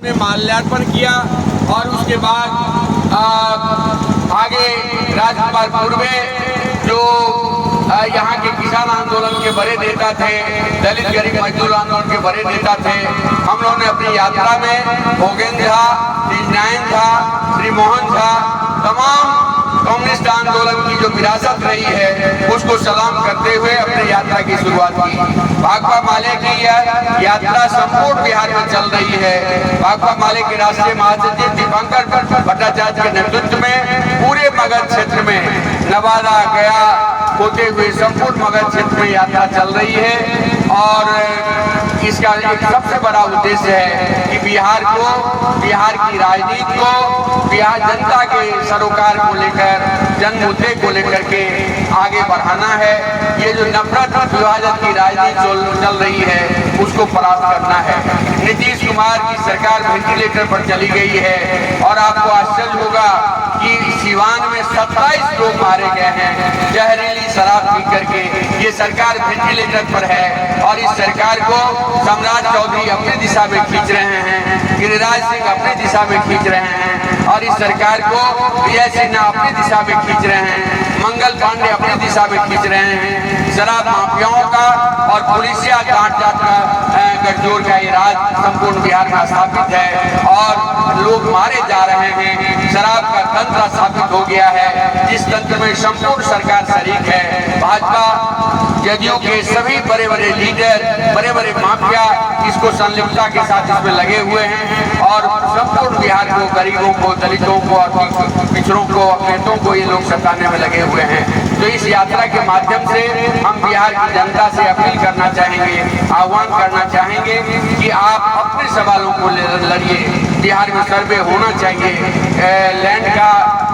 ने माल्यार्पण किया और उसके बाद आगे राजकुमार पूर्वे जो यहाँ के किसान आंदोलन के बड़े नेता थे, दलित गरीब मजदूर आंदोलन के बड़े नेता थे, हम लोगों ने अपनी यात्रा में भोगेंद्र झा, नारायण था, श्री मोहन झा, तमाम कम्युनिस्ट आंदोलन की जो विरासत रही है उसको सलाम करते हुए अपनी यात्रा की शुरुआत की। भाकपा माले की यह यात्रा संपूर्ण बिहार में चल रही है। भाकपा माले के राष्ट्रीय महासचिव दीपांकर भट्टाचार्य के नेतृत्व में पूरे मगध क्षेत्र में नवादा गया होते हुए संपूर्ण मगध क्षेत्र में यात्रा चल रही है और इसका एक सबसे बड़ा उद्देश्य है कि बिहार को, बिहार की राजनीति को, बिहार जनता के सरोकार को लेकर, जन मुद्दे को लेकर के आगे बढ़ाना है। ये जो नफरत विभाजन की राजनीति चल रही है उसको परास्त करना है। नीतीश कुमार की सरकार वेंटिलेटर पर चली गई है और आपको आश्चर्य होगा कि सिवान में 27 लोग मारे गए हैं जहरीली शराब पी करके। ये सरकार वेंटिलेटर पर है और इस सरकार को सम्राट चौधरी अपनी दिशा में खींच रहे हैं, गिरिराज सिंह अपनी दिशा में खींच रहे हैं और इस सरकार को विजय सिन्हा अपनी दिशा में खींच रहे हैं, मंगल पांडे अपनी दिशा में खींच रहे हैं। शराब माफियाओं का और पुलिसिया काट का गठजोड़ का ये राज संपूर्ण बिहार में स्थापित है और लोग मारे जा रहे हैं। शराब का तंत्र स्थापित हो गया है जिस तंत्र में संपूर्ण सरकार शरीक है। भाजपा जदयू के सभी बड़े बड़े लीडर, बड़े बड़े माफिया इसको संलिप्तता के साथ इसमें लगे हुए हैं और संपूर्ण बिहार को, गरीबों को, दलितों को और पिछड़ों को, अपनेतों को ये लोग सताने में लगे हुए हैं। तो इस यात्रा के माध्यम से हम बिहार की जनता से अपील करना चाहेंगे, आह्वान करना चाहेंगे कि आप अपने सवालों को लड़िए। बिहार में सर्वे होना चाहिए, लैंड का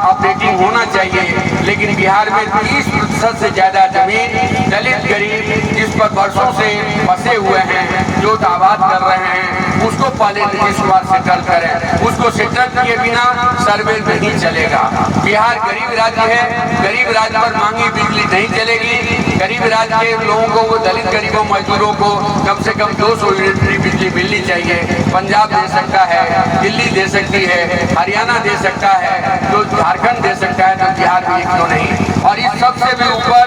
अपडेटिंग होना चाहिए, लेकिन बिहार में 30% से ज्यादा जमीन दलित गरीब जिस पर वर्षों से बसे हुए हैं, जो आबाद कर रहे हैं, उसको पहले नीतीश कुमार सेटल करें। उसको सेटल किए बिना सर्वे नहीं चलेगा। बिहार गरीब राज्य है, गरीब राज्य पर महंगी बिजली नहीं चलेगी। गरीब राज्य के लोगों को, दलित गरीबों मजदूरों को कम से कम 200 यूनिट फ्री बिजली मिलनी चाहिए। पंजाब दे सकता है, दिल्ली दे सकती है, हरियाणा दे सकता है, तो झारखंड दे सकता है, तो बिहार में क्यों नहीं। और इस सबसे भी ऊपर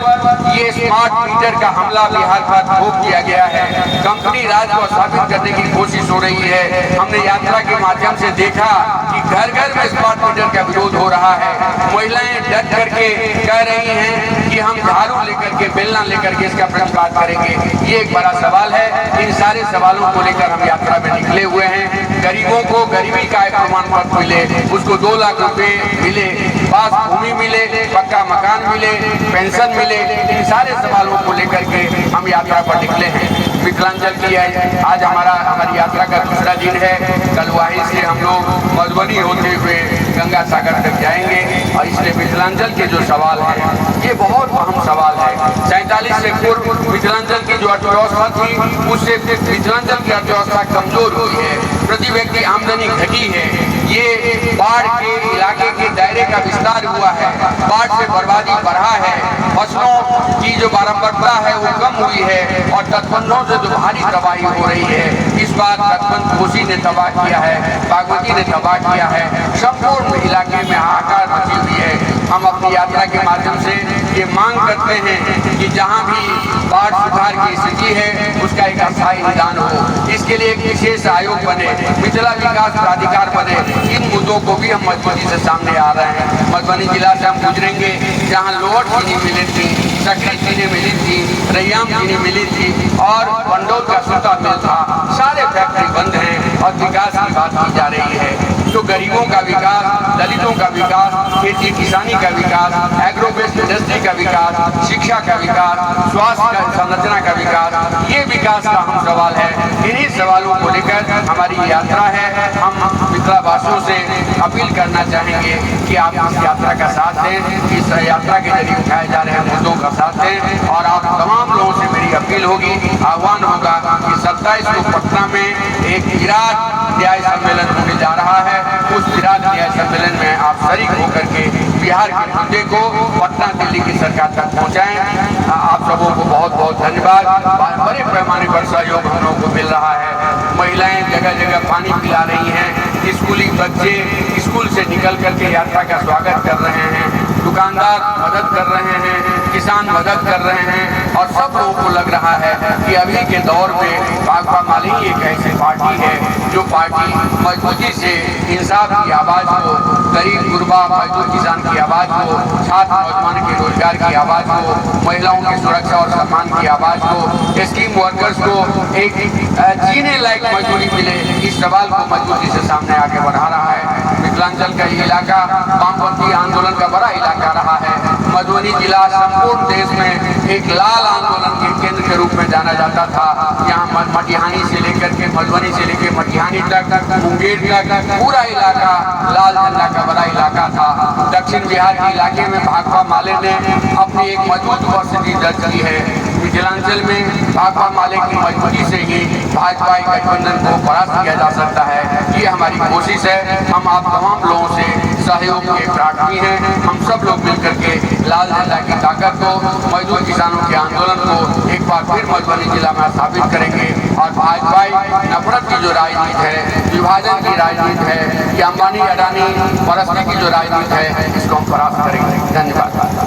ये स्मार्ट मीटर का हमला बिहार पर थोप दिया गया है। कंपनी राज को स्थापित करने की कोशिश हो रही है। हमने यात्रा के माध्यम से देखा कि घर घर में स्मार्ट मीटर का विरोध हो रहा है। महिलाएं डट करके कह रही हैं कि हम झाड़ू लेकर के, बेलना लेकर के इसका प्रतिवाद करेंगे। ये एक बड़ा सवाल है। इन सारे सवालों को लेकर हम यात्रा में निकले हुए हैं। गरीबों को गरीबी का एक प्रमाण पत्र मिले, उसको 2 लाख रुपए मिले, पास भूमि मिले, पक्का मकान मिले, पेंशन मिले, इन सारे सवालों को लेकर के हम यात्रा पर निकले हैं। मिथिलांचल की आज हमारी यात्रा का दूसरा दिन है। कल वहीं से हम लोग मधुबनी होते हुए गंगा सागर तक जाएंगे और इसलिए मिथिलांचल के जो सवाल है ये बहुत अहम सवाल है। 47 से पूर्व मिथिलांचल की जो अर्थव्यवस्था थी उससे मिथिलांचल की अर्थव्यवस्था कमजोर हुई है। प्रति व्यक्ति आमदनी घटी है। ये बाढ़ के इलाके के दायरे का विस्तार हुआ है, बाढ़ से बर्बादी बढ़ा है, फसलों की जो बारंबारता है वो कम हुई है और तटबंधों से जो भारी तबाही हो रही है। इस बार तटबंध कोसी ने तबाह किया है, बागमती ने तबाह किया है, संपूर्ण इलाके में हाहाकार मची हुई है। हम अपनी यात्रा के माध्यम से ये मांग करते हैं कि जहाँ भी बाढ़ सुधार की स्थिति है उसका एक अस्थायी निदान हो। इसके लिए एक विशेष आयोग बने, मिथिला विकास प्राधिकार बने। इन मुद्दों को भी हम मजबूती से सामने आ रहे हैं। मधुबनी जिला से हम गुजरेंगे जहाँ लोअर चीनी मिली थी, सकरी चीनी मिली थी, रैयाम चीनी मिली थी और पंडोल का सूता मिल था। सारे फैक्ट्री बंद हैं और विकास की बात की जा रही है। तो गरीबों का विकास, दलितों का विकास, खेती किसानी का विकास, एग्रो बेस्ड इंडस्ट्री का विकास, शिक्षा का विकास, स्वास्थ्य का संरचना का विकास, ये विकास का हम सवाल है। इन्हीं सवालों को लेकर हमारी यात्रा है। हम मिथिला वासियों से अपील करना चाहेंगे कि आप इस यात्रा का साथ दें, इस यात्रा के जरिए उठाए जा रहे मुद्दों का साथ दें और आप तमाम लोगों से मेरी अपील होगी, आह्वान होगा कि 27 को पटना में एक विराट न्याय सम्मेलन होने जा रहा है। उस विराट न्याय सम्मेलन में आप शरीक होकर के बिहार के मुद्दे को पटना दिल्ली की सरकार तक पहुंचाएं। आप सबों को बहुत बहुत धन्यवाद। बड़े पैमाने पर सहयोग हम लोगों को मिल रहा है। महिलाएं जगह जगह पानी पिला रही हैं, स्कूली बच्चे स्कूल से निकल करके यात्रा का स्वागत कर रहे हैं, दुकानदार मदद कर रहे हैं, किसान मदद कर रहे हैं और सब लोगों को लग रहा है कि अभी के दौर में भाकपा माले ही एक ऐसी पार्टी है जो पार्टी मजबूती से इंसाफ की आवाज़ को, गरीब गुरबा मजदूर किसान की आवाज़ को, छात्र नौजवान के रोजगार की आवाज़ को, महिलाओं की सुरक्षा और सम्मान की आवाज़ को, स्कीम वर्कर्स को एक जीने लायक मजदूरी मिले, इस सवाल को मजबूती से सामने आगे बढ़ा रहा है। मिथिलांचल का ये इलाका वामपंथी आंदोलन का बड़ा इलाका रहा है। मधुबनी जिला संपूर्ण देश में एक लाल आंदोलन के केंद्र के रूप में जाना जाता था। यहाँ मटिहानी से लेकर के मधुबनी से लेकर मटिहानी तक, मुंगेर तक पूरा इलाका लाल झंडा का बड़ा इलाका था। दक्षिण बिहार के इलाके में भाकपा माले ने अपनी एक मजबूत उपस्थिति दर्ज की है। मिथिलांचल में भाकपा माले की मजबूती से ही भाजपा गठबंधन को परास्त किया जा सकता है। ये हमारी कोशिश है। हम आप तमाम लोगों से सहयोग के प्रार्थी हैं। हम सब लोग मिलकर के लाल झंडा की ताकत को, मजदूर किसानों के आंदोलन को एक बार फिर मधुबनी जिला में स्थापित करेंगे और भाजपा नफरत की जो राजनीति है, विभाजन की राजनीति है, कि अंबानी अडानी परस्ती की जो राजनीति है, इसको हम परास्त करेंगे। धन्यवाद।